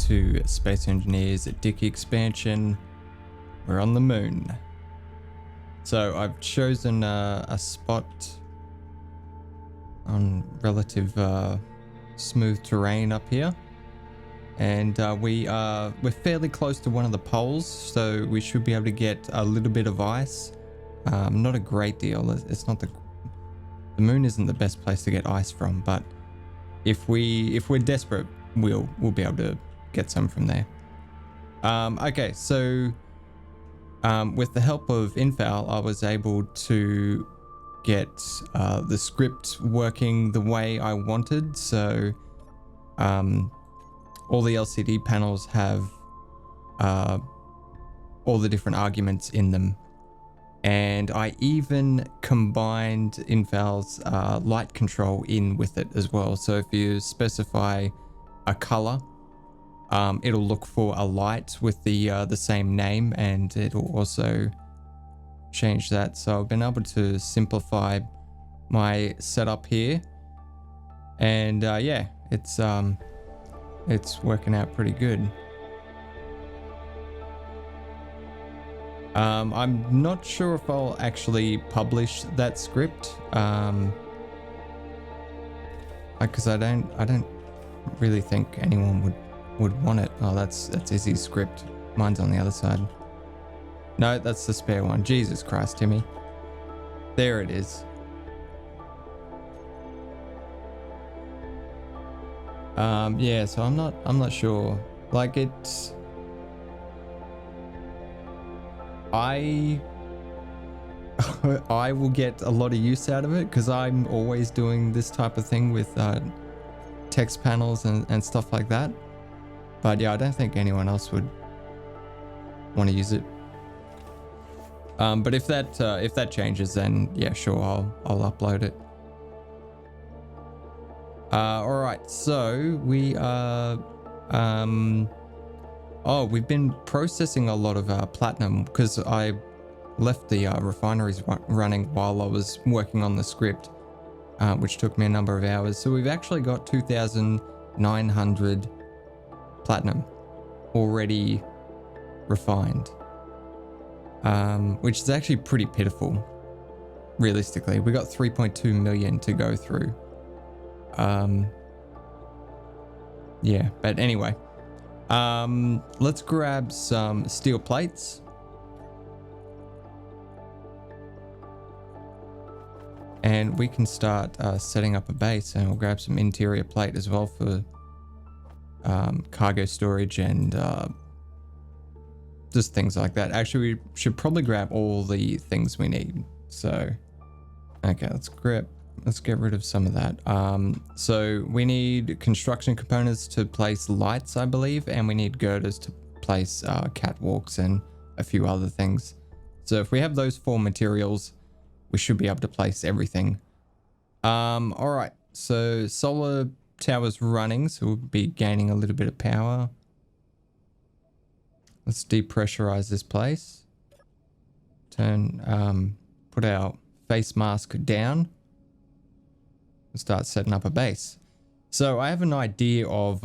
to Space Engineers DIC expansion. We're on the moon. So I've chosen a spot on relative smooth terrain up here. And we're fairly close to one of the poles, so we should be able to get a little bit of ice. Not a great deal. It's not the moon isn't the best place to get ice from, but if we're desperate, we'll be able to get some from there. Okay, so with the help of Infal, I was able to get the script working the way I wanted. So all the LCD panels have all the different arguments in them. And I even combined Infal's light control in with it as well. So if you specify a color, it'll look for a light with the same name, and it'll also change that. So I've been able to simplify my setup here, and yeah, it's working out pretty good. I'm not sure if I'll actually publish that script, because I don't really think anyone would want it. Oh, that's Izzy's script. Mine's on the other side. No, that's the spare one. Jesus Christ, Timmy. There it is. Yeah, so I'm not sure. Like, it's I will get a lot of use out of it because I'm always doing this type of thing with text panels and stuff like that. But yeah, I don't think anyone else would want to use it. But if that changes, then yeah, sure, I'll upload it. All right, so we are we've been processing a lot of platinum because I left the refineries running while I was working on the script, which took me a number of hours. So we've actually got 2,900 platinum already refined, which is actually pretty pitiful. Realistically, we got 3.2 million to go through. Yeah, but anyway, let's grab some steel plates. And we can start setting up a base, and we'll grab some interior plate as well for cargo storage and just things like that. Actually, we should probably grab all the things we need. So, okay, let's get rid of some of that. So we need construction components to place lights, I believe, and we need girders to place catwalks and a few other things. So if we have those 4 materials, we should be able to place everything. All right, so solar tower's running, so we'll be gaining a little bit of power. Let's depressurize this place. Put our face mask down. Start setting up a base. So I have an idea of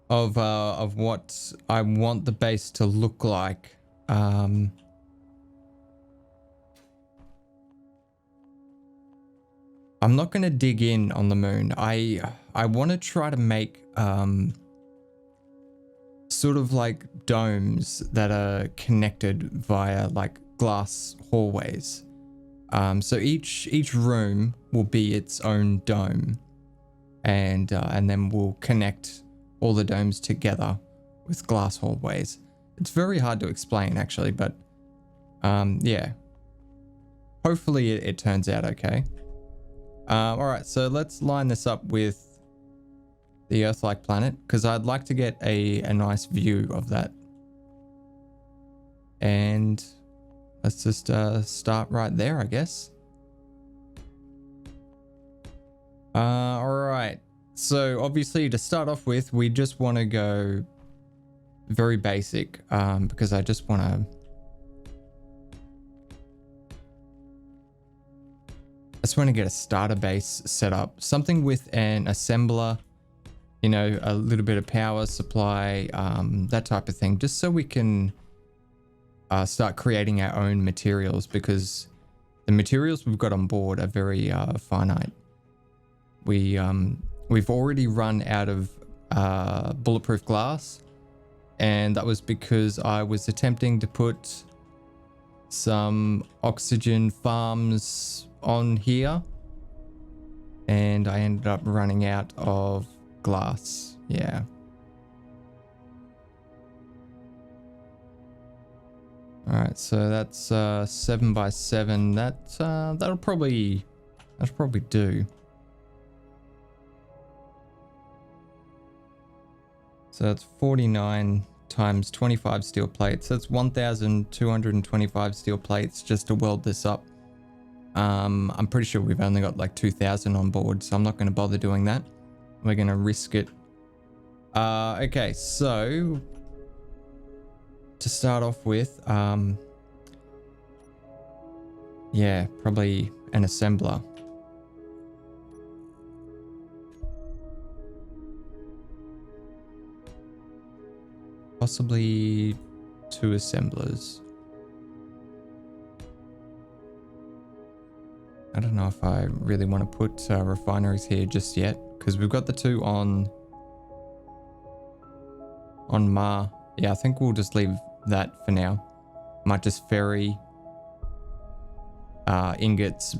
of what I want the base to look like. I'm not going to dig in on the moon. I want to try to make sort of like domes that are connected via like glass hallways. So each room will be its own dome, and then we'll connect all the domes together with glass hallways. It's very hard to explain actually, but yeah, hopefully it turns out okay. All right, so let's line this up with the Earth-like planet because I'd like to get a nice view of that. And let's just start right there, I guess. All right. So obviously to start off with, we just want to go very basic because I just want to... get a starter base set up. Something with an assembler you know, a little bit of power supply, that type of thing, just so we can start creating our own materials, because the materials we've got on board are very finite. We've already run out of bulletproof glass, and that was because I was attempting to put some oxygen farms on here, and I ended up running out of glass. Yeah. All right, so that's 7 by 7. That'll probably do. So that's 49 times 25 steel plates. That's 1,225 steel plates just to weld this up. I'm pretty sure we've only got like 2,000 on board, so I'm not going to bother doing that. We're going to risk it. Okay, so to start off with, yeah, probably an assembler. Possibly 2 assemblers. I don't know if I really want to put refineries here just yet, because we've got the 2 on Ma. Yeah, I think we'll just leave that for now. Might just ferry ingots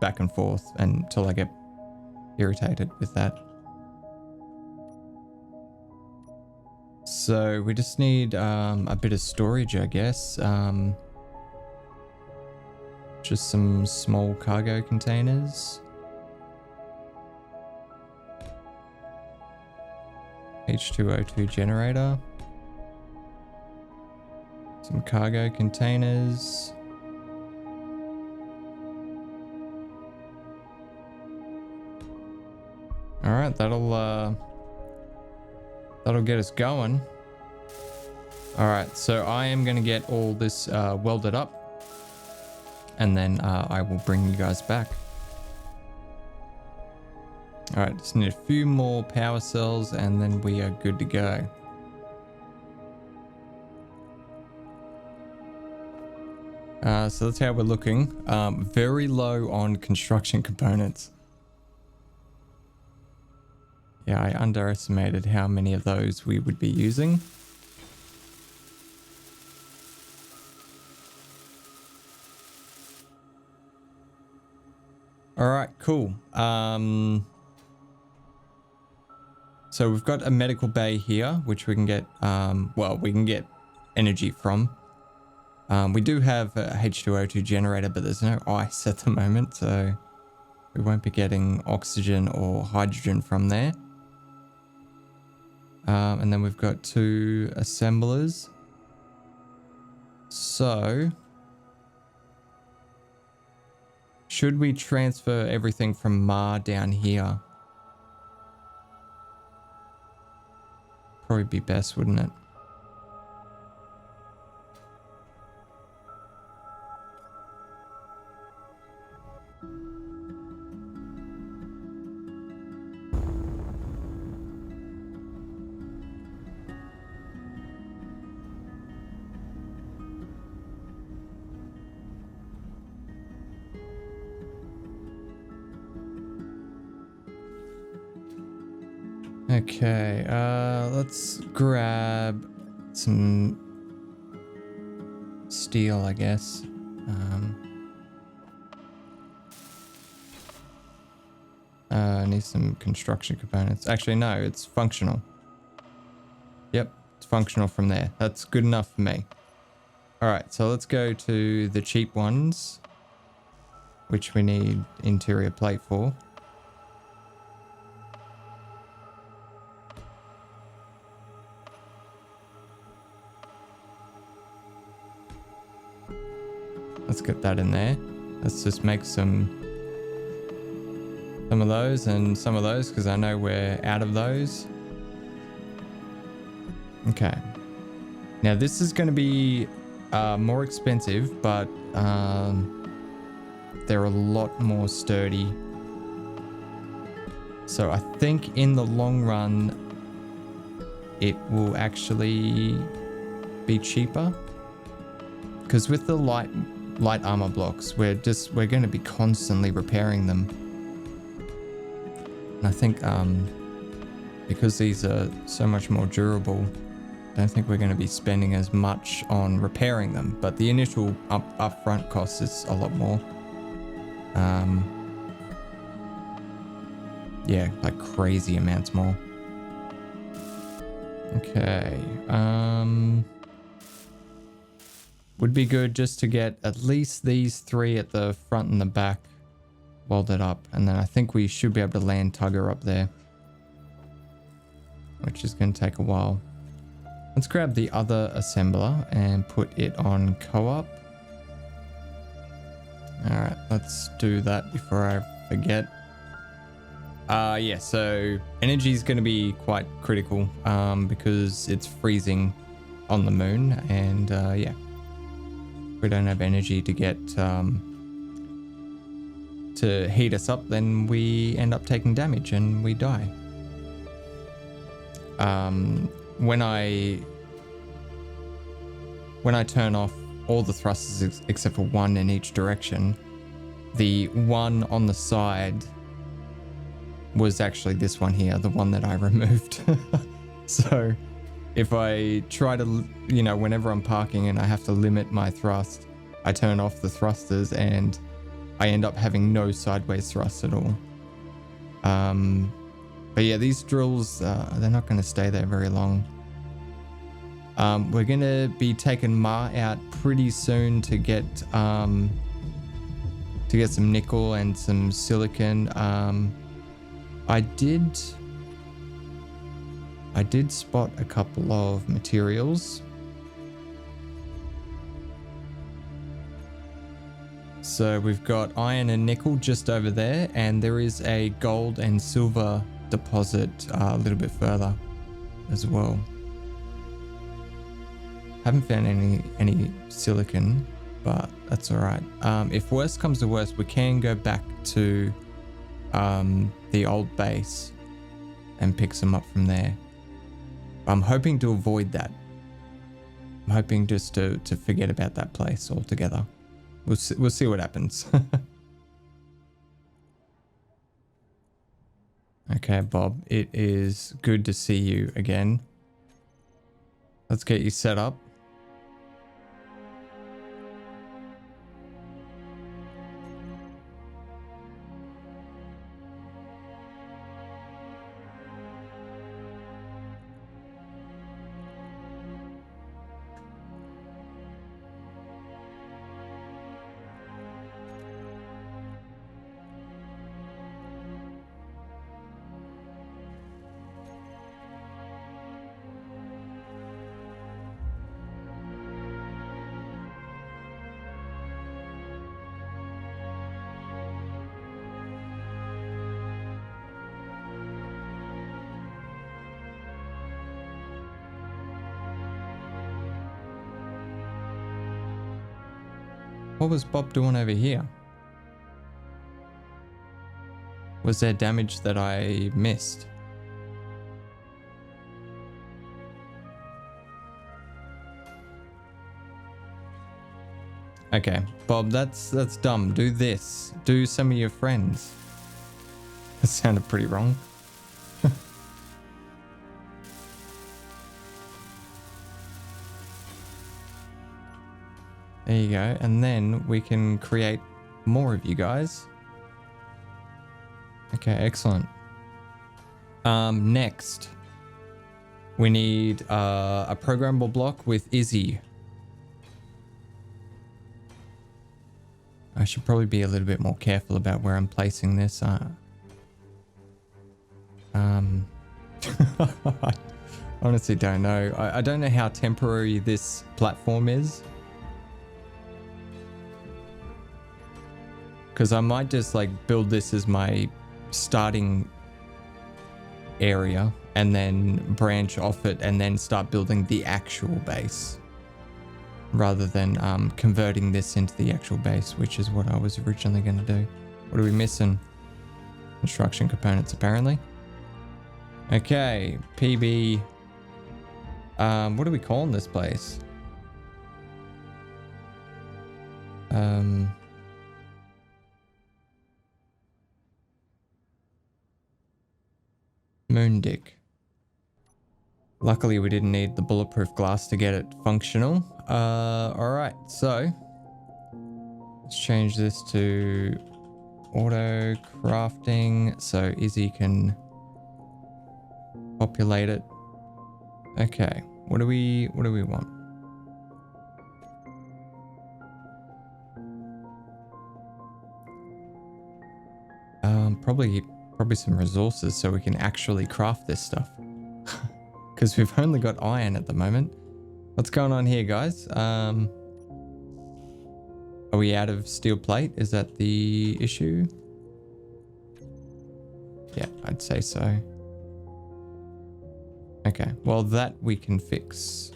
back and forth until I get irritated with that. So we just need a bit of storage, I guess. Just some small cargo containers. H2O2 generator. Some cargo containers. All right, that'll get us going. All right, so I am gonna get all this welded up, and then I will bring you guys back. All right, just need a few more power cells and then we are good to go. So that's how we're looking. Very low on construction components. Yeah, I underestimated how many of those we would be using. All right, cool. So we've got a medical bay here, which we can get, well, we can get energy from. We do have a H2O2 generator, but there's no ice at the moment, so we won't be getting oxygen or hydrogen from there. And then we've got 2 assemblers. So should we transfer everything from Ma down here? Probably be best, wouldn't it? Okay, let's grab some steel, I guess. I need some construction components. Actually, no, it's functional. Yep, it's functional from there. That's good enough for me. All right, so let's go to the cheap ones, which we need interior plate for. Let's get that in there. Let's just make some of those and some of those, because I know we're out of those. Okay. Now this is going to be more expensive, but they're a lot more sturdy. So I think in the long run, it will actually be cheaper. Because with the light armor blocks, we're going to be constantly repairing them. And I think because these are so much more durable, I don't think we're going to be spending as much on repairing them. But the initial upfront cost is a lot more. Yeah, like crazy amounts more. Okay. Would be good just to get at least these 3 at the front and the back welded up. And then I think we should be able to land Tugger up there, which is going to take a while. Let's grab the other assembler and put it on co-op. All right, let's do that before I forget. Yeah, so energy is going to be quite critical because it's freezing on the moon, and yeah, we don't have energy to get to heat us up, then we end up taking damage and we die. When I turn off all the thrusters except for one in each direction, the one on the side was actually this one here, the one that I removed. So if I try to, you know, whenever I'm parking and I have to limit my thrust, I turn off the thrusters and I end up having no sideways thrust at all. But yeah, these drills, they're not going to stay there very long. We're going to be taking Ma out pretty soon to get some nickel and some silicon. I did spot a couple of materials. So we've got iron and nickel just over there, and there is a gold and silver deposit a little bit further as well. Haven't found any silicon, but that's all right. If worst comes to worst, we can go back to the old base and pick some up from there. I'm hoping to avoid that. I'm hoping just to forget about that place altogether. We'll see what happens. Okay, Bob, it is good to see you again. Let's get you set up. What was Bob doing over here? Was there damage that I missed? Okay, Bob, that's dumb. Do this. Do some of your friends. That sounded pretty wrong. There you go, and then we can create more of you guys. Okay, excellent. Next, we need a programmable block with Izzy. I should probably be a little bit more careful about where I'm placing this. I honestly don't know. I don't know how temporary this platform is. Because I might just like build this as my starting area and then branch off it and then start building the actual base rather than converting this into the actual base, which is what I was originally going to do. What are we missing? construction components apparently. Okay, PB. What are we calling this place? Moon DIC. Luckily we didn't need the bulletproof glass to get it functional. Alright, so let's change this to auto crafting so Izzy can populate it. Okay, what do we want? Probably some resources so we can actually craft this stuff. Because we've only got iron at the moment. What's going on here, guys? Are we out of steel plate? Is that the issue? Yeah, I'd say so. Okay, well that we can fix.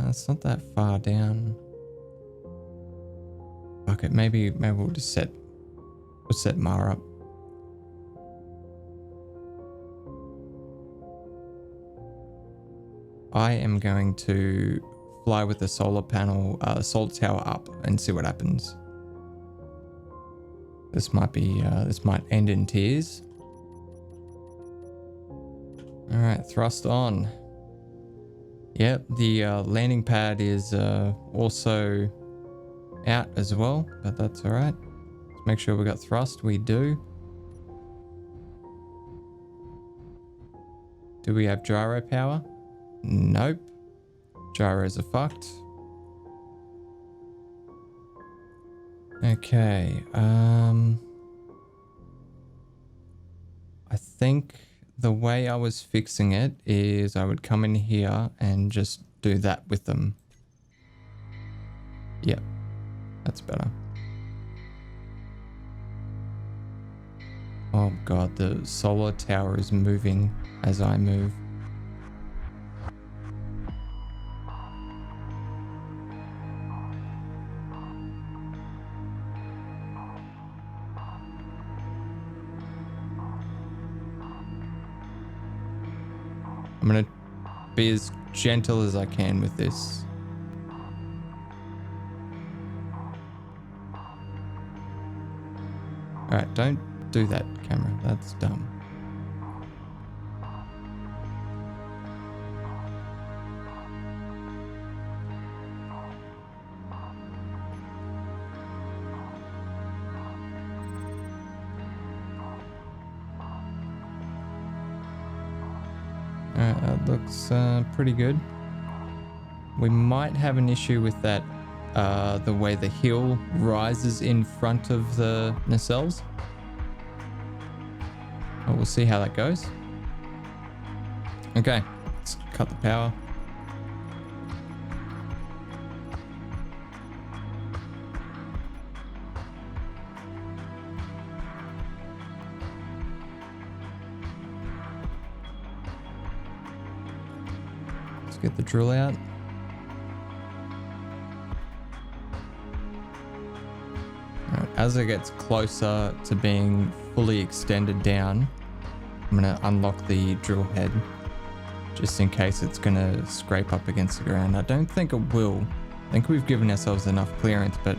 It's not that far down. Okay, maybe we'll just set Mar up. I am going to fly with the solar panel, solar tower up and see what happens. This might end in tears. All right, thrust on. Yep, the landing pad is also out as well, but that's all right. Let's make sure we got thrust. We do. Do we have gyro power? Nope. Gyros are fucked. Okay. I think the way I was fixing it is I would come in here and just do that with them. Yep. That's better. Oh god, the solar tower is moving as I move. I'm gonna be as gentle as I can with this. Alright, don't do that, camera. That's dumb. Alright, that looks pretty good. We might have an issue with that, the way the hill rises in front of the nacelles. But we'll see how that goes. Okay, let's cut the power. Let's get the drill out. Alright, as it gets closer to being fully extended down, I'm going to unlock the drill head just in case it's going to scrape up against the ground. I don't think it will. I think we've given ourselves enough clearance, but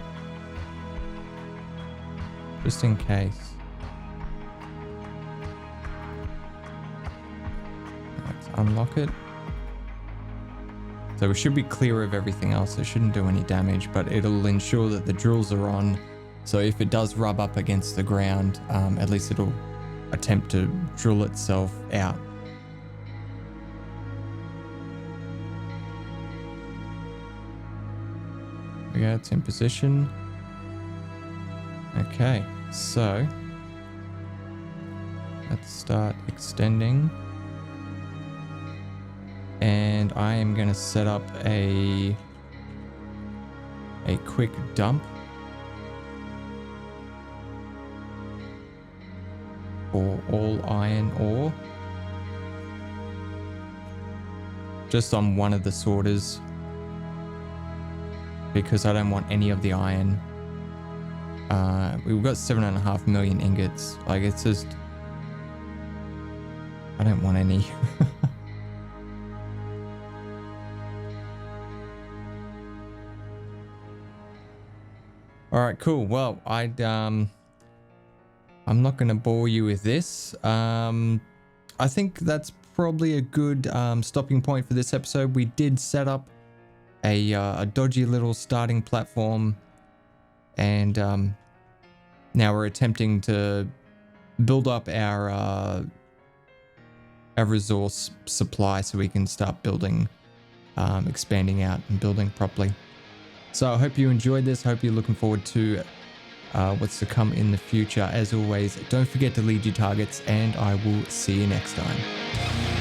just in case. Let's unlock it. So we should be clear of everything else. It shouldn't do any damage, but it'll ensure that the drills are on. So if it does rub up against the ground, at least it'll attempt to drill itself out. There we go, it's in position. Okay, so let's start extending. And I am going to set up a quick dump for all iron ore, just on one of the sorters. because I don't want any of the iron. We've got 7.5 million ingots. Like, it's just, I don't want any. All right, cool. Well, I'm not going to bore you with this. I think that's probably a good stopping point for this episode. We did set up a dodgy little starting platform, and now we're attempting to build up our resource supply so we can start building, expanding out and building properly. So I hope you enjoyed this. I hope you're looking forward to what's to come in the future. As always, don't forget to lead your targets, and I will see you next time.